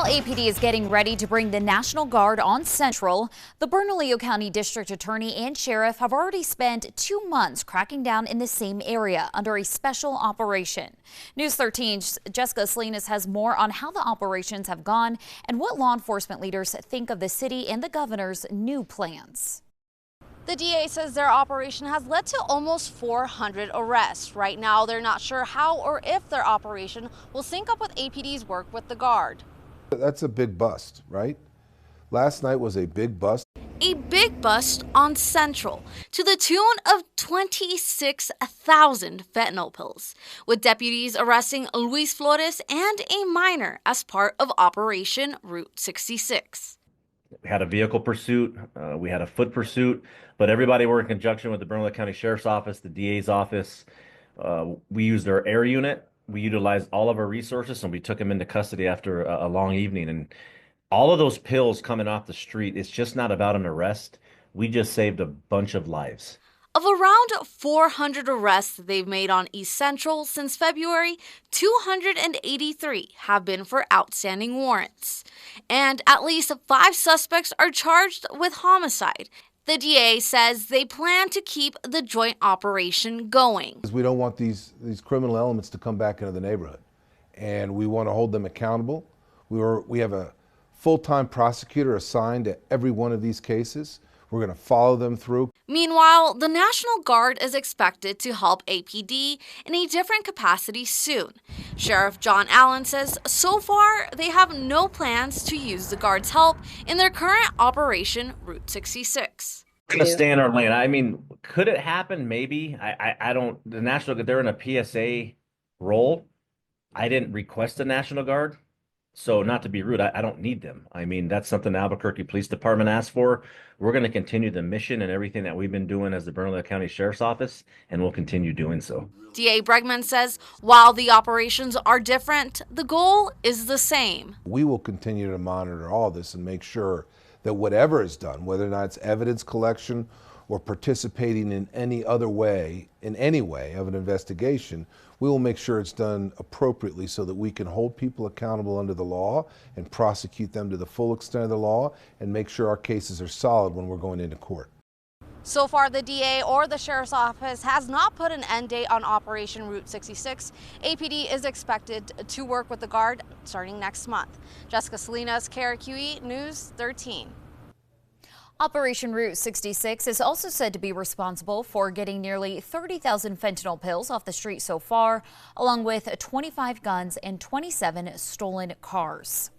While APD is getting ready to bring the National Guard on Central, the Bernalillo County District Attorney and Sheriff have already spent 2 months cracking down in the same area under a special operation. News 13's Jessica Salinas has more on how the operations have gone and what law enforcement leaders think of the city and the governor's new plans. The DA says their operation has led to almost 400 arrests. Right now, they're not sure how or if their operation will sync up with APD's work with the Guard. That's a big bust, right? Last night was a big bust. A big bust on Central to the tune of 26,000 fentanyl pills, with deputies arresting Luis Flores and a minor as part of Operation Route 66. We had a vehicle pursuit, we had a foot pursuit, but everybody worked in conjunction with the Bernalillo County Sheriff's Office, the DA's office. We used our air unit. We utilized all of our resources and we took him into custody after a long evening. And all of those pills coming off the street, it's just not about an arrest. We just saved a bunch of lives. Of around 400 arrests they've made on East Central since February, 283 have been for outstanding warrants. And at least 5 suspects are charged with homicide. The DA says they plan to keep the joint operation going. We don't want these criminal elements to come back into the neighborhood, and we want to hold them accountable. We have a full-time prosecutor assigned to every one of these cases. We're going to follow them through. Meanwhile, the National Guard is expected to help APD in a different capacity soon. Sheriff John Allen says so far they have no plans to use the Guard's help in their current Operation Route 66. We're going to stay in our lane. I mean, could it happen? Maybe. I don't. The National Guard, they're in a PSA role. I didn't request the National Guard. So not to be rude, I don't need them. I mean, that's something the Albuquerque Police Department asked for. We're going to continue the mission and everything that we've been doing as the Bernalillo County Sheriff's Office, and we'll continue doing so. DA Bregman says while the operations are different, the goal is the same. We will continue to monitor all this and make sure that whatever is done, whether or not it's evidence collection or participating in any other way, in any way of an investigation, we will make sure it's done appropriately so that we can hold people accountable under the law and prosecute them to the full extent of the law and make sure our cases are solid when we're going into court. So far, the DA or the Sheriff's Office has not put an end date on Operation Route 66. APD is expected to work with the Guard starting next month. Jessica Salinas, KRQE News 13. Operation Route 66 is also said to be responsible for getting nearly 30,000 fentanyl pills off the street so far, along with 25 guns and 27 stolen cars.